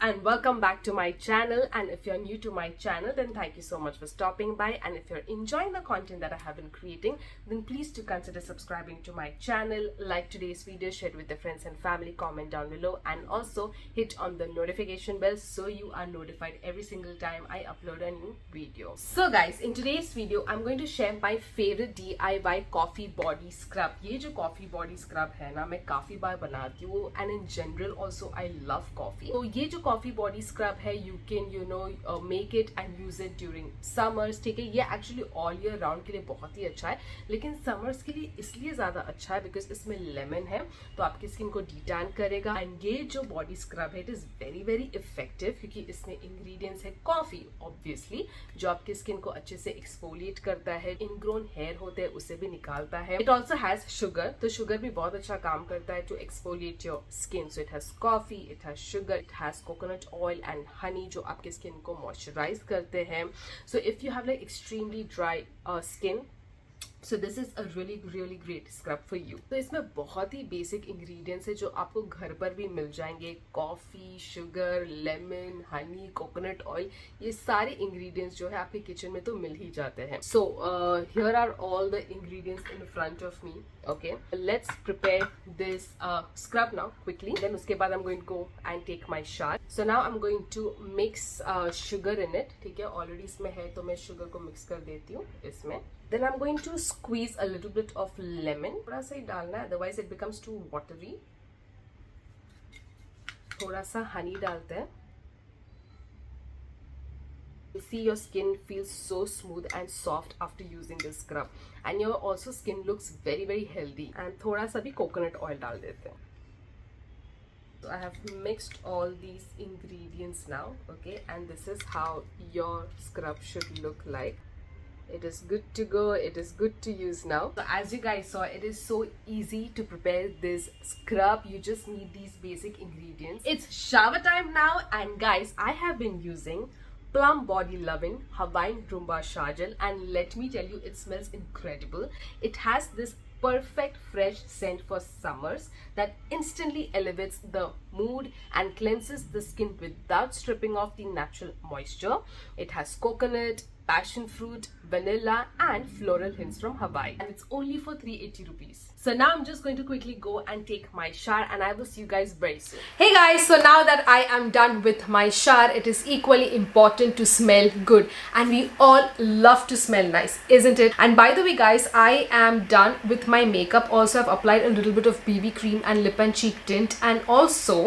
And welcome back to my channel. And if you're new to my channel, then thank you so much for stopping by. And if you're enjoying the content that I have been creating, then please do consider subscribing to my channel, like today's video, share it with your friends and family, comment down below, and also hit on the notification bell so you are notified every single time I upload a new video. So guys, in today's video I'm going to share my favorite DIY coffee body scrub. ये जो coffee body scrub है ना, मैं काफी बार बनाती हूँ, and in general also I love coffee. तो ये जो coffee body scrub है, you can make it and use it during summers. ठीक है, ये actually all year round के लिए बहुत ही अच्छा है, लेकिन summers के लिए इसलिए ज़्यादा अच्छा है because इसमें lemon है, तो आपकी स्किन को डिटैन करेगा. एंड ये जो बॉडी स्क्रब है, it is very very effective क्योंकि इसमें इंग्रेडिएंट्स है कॉफी, ऑब्वियसली, जो आपकी स्किन को अच्छे से एक्सफोलिएट करता है, इनग्रोन हेयर होते हैं उसे भी निकालता है. इट ऑल्सो हैज शुगर, तो शुगर भी बहुत अच्छा काम करता है to exfoliate your skin. So it has coffee, it has sugar, it has coconut oil and honey जो आपके स्किन को मॉइस्चराइज करते हैं. So if you have like extremely dry skin, so this is a really great scrub for you. तो इसमें बहुत ही basic ingredients है जो आपको घर पर भी मिल जाएंगे. Coffee, sugar, lemon, Honey, coconut oil, ये सारे इंग्रेडिएंट्स जो है आपके किचन में तो मिल ही जाते हैं. So here are all the ingredients in front of me. Okay, let's prepare this scrub now quickly. Then उसके बाद I am going to go and take my shower. So now I am going to mix sugar in it. ठीक है, already इसमें है तो मैं sugar को mix कर देती हूँ इसमें. Then I'm going to squeeze a little bit of lemon. थोड़ा सा ही डालना है, otherwise it becomes too watery. थोड़ा सा हनी डालते हैं. You see your skin feels so smooth and soft after using this scrub, and your also skin looks very healthy. And थोड़ा सा भी coconut oil डाल देते हैं. So I have mixed all these ingredients now. Okay, and this is how your scrub should look like. It is good to go. It is good to use now. So as you guys saw, it is so easy to prepare this scrub. You just need these basic ingredients. It's shower time now, and guys, I have been using PLUM Body Lovin' Hawaiian Roomba Shower Gel, and let me tell you, it smells incredible. It has this perfect fresh scent for summers that instantly elevates the mood and cleanses the skin without stripping off the natural moisture. It has coconut, passion fruit, vanilla and floral hints from Hawaii, and it's only for 380 rupees. So now I'm just going to quickly go and take my shower, and I will see you guys very soon. Hey guys, so now that I am done with my shower, it is equally important to smell good, and we all love to smell nice, isn't it? And by the way guys, I am done with my makeup. Also I've applied a little bit of BB cream and lip and cheek tint, and also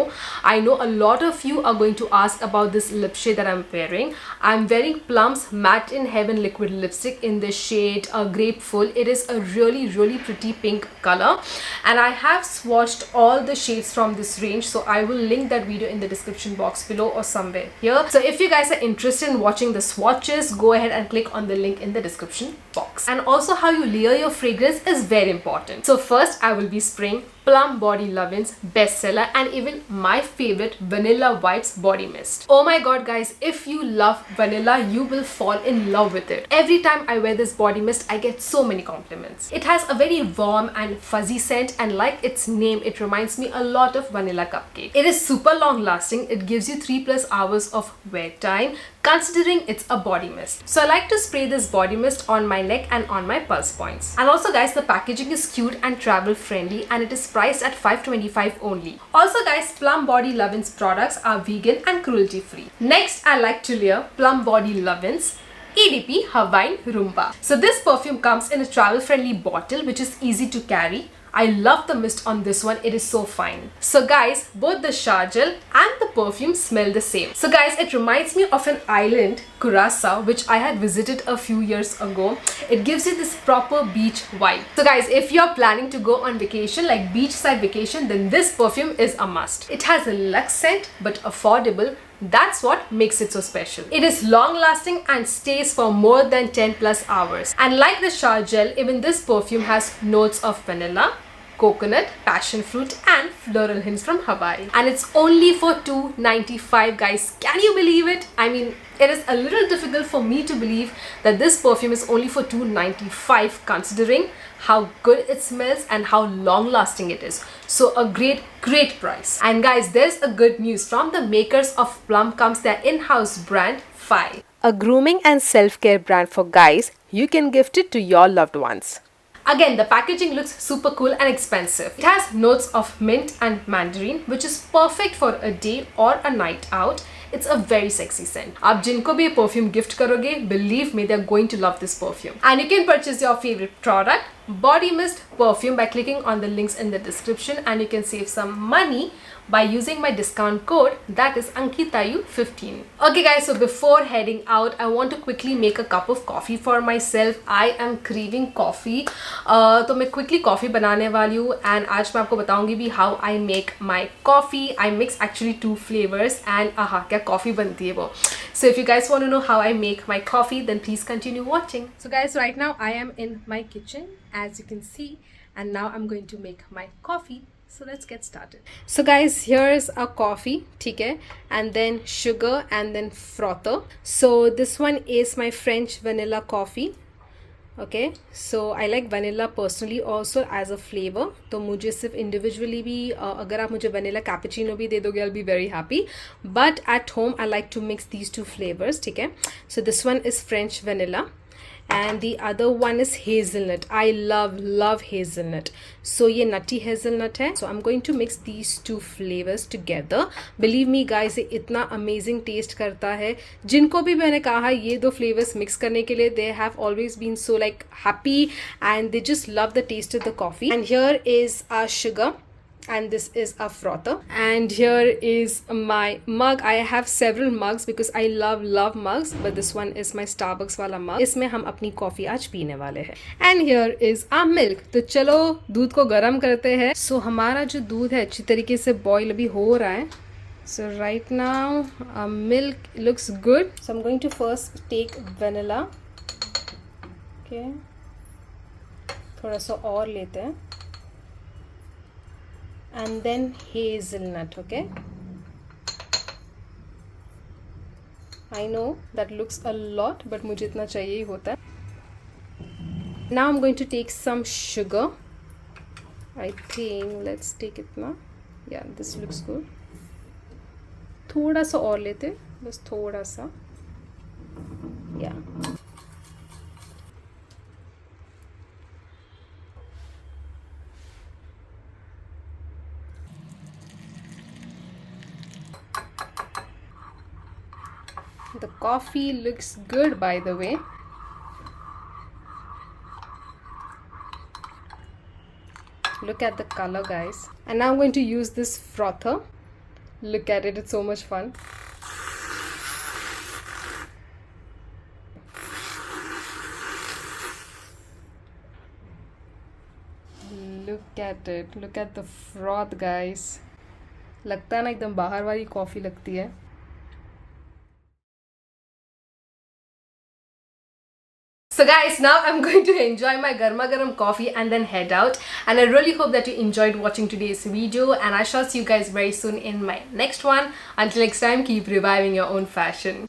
I know a lot of you are going to ask about this lip shade that I'm wearing. I'm wearing PLUM's Matte in Heaven liquid lipstick in the shade Grapeful. It is a really pretty pink color, and I have swatched all the shades from this range, so I will link that video in the description box below or somewhere here. So if you guys are interested in watching the swatches, go ahead and click on the link in the description box. And also how you layer your fragrance is very important. So first I will be spraying PLUM Body Lovin's bestseller and even my favorite Vanilla Vibes Body Mist. Oh my god guys, if you love vanilla, you will fall in love with it. Every time I wear this body mist, I get so many compliments. It has a very warm and fuzzy scent, and like its name, it reminds me a lot of vanilla cupcake. It is super long lasting. It gives you 3+ hours of wear time, considering it's a body mist. So I like to spray this body mist on my neck and on my pulse points. And also guys, the packaging is cute and travel friendly, and it is priced at $525 only. Also guys, PLUM Body Lovin's products are vegan and cruelty free. Next, I like to layer PLUM Body Lovin's EDP Hawaiian Roomba. So this perfume comes in a travel friendly bottle which is easy to carry. I love the mist on this one. It is so fine. So guys, both the shower gel and the perfume smell the same. So guys, it reminds me of an island, Curacao, which I had visited a few years ago. It gives you this proper beach vibe. So guys, if you're planning to go on vacation, like beachside vacation, then this perfume is a must. It has a luxe scent but affordable. That's what makes it so special. It is long lasting and stays for more than 10+ hours. And like the shower gel, even this perfume has notes of vanilla, coconut, passion fruit and floral hints from Hawaii. And it's only for $2.95 guys. Can you believe it? I mean, it is a little difficult for me to believe that this perfume is only for $2.95 considering how good it smells and how long lasting it is. So a great price. And guys, there's a good news. From the makers of PLUM comes their in-house brand Favs, a grooming and self-care brand for guys. You can gift it to your loved ones. Again, the packaging looks super cool and expensive. It has notes of mint and mandarin, which is perfect for a day or a night out. It's a very sexy scent. आप जिनको भी ये perfume gift करोगे, believe me, they're going to love this perfume. And you can purchase your favorite product, Body Mist perfume, by clicking on the links in the description, and you can save some money by using my discount code, that is Ankitayu15. Okay guys, so before heading out, I want to quickly make a cup of coffee for myself. I am craving coffee. तो मैं quickly coffee बनाने वाली हूँ, and आज मैं आपको बताऊंगी भी how I make my coffee. I mix actually 2 flavors, and क्या coffee बनती है वो. So if you guys want to know how I make my coffee, then please continue watching. So guys, right now I am in my kitchen, as you can see, and now I'm going to make my coffee. So let's get started. So guys, here is our coffee, okay, and then sugar and then frother. So this one is my French vanilla coffee. Okay, so I like vanilla personally also as a flavor. तो मुझे सिर्फ individually भी अगर आप मुझे vanilla cappuccino भी दे दोगे, I'll be very happy. But at home I like to mix these 2 flavors, ठीक है. So this one is French vanilla, and the other one is hazelnut. I love hazelnut. So ये nutty hazelnut है. So I'm going to mix these 2 flavors together. Believe me guys, ये इतना amazing taste करता है. जिनको भी मैंने कहा ये 2 flavors mix करने के लिए, they have always been so like happy, and they just love the taste of the coffee. And here is our sugar, and this is a frother, and here is my mug. I have several mugs because I love mugs, but this one is my Starbucks वाला mug. इसमें हम अपनी coffee आज पीने वाले हैं. And here is our milk. तो चलो दूध को गर्म करते हैं. So हमारा जो दूध है अच्छी तरीके से बॉईल अभी हो रहा है. So right now our milk looks good. So I'm going to first take vanilla. Okay, थोड़ा सा और लेते हैं. And then hazelnut. Okay, I know that looks a lot, but मुझे इतना चाहिए ही होता है. Now I'm going to take some sugar. I think let's take इतना. Yeah, this looks good. थोड़ा सा और लेते, बस थोड़ा सा. Yeah. The coffee looks good, by the way. Look at the color guys. And now I'm going to use this frother. Look at it, it's so much fun. Look at it, look at the froth guys. लगता है ना एकदम बाहर वाली coffee लगती है. So guys, now I'm going to enjoy my garma garam coffee and then head out. And I really hope that you enjoyed watching today's video, and I shall see you guys very soon in my next one. Until next time, keep reviving your own fashion.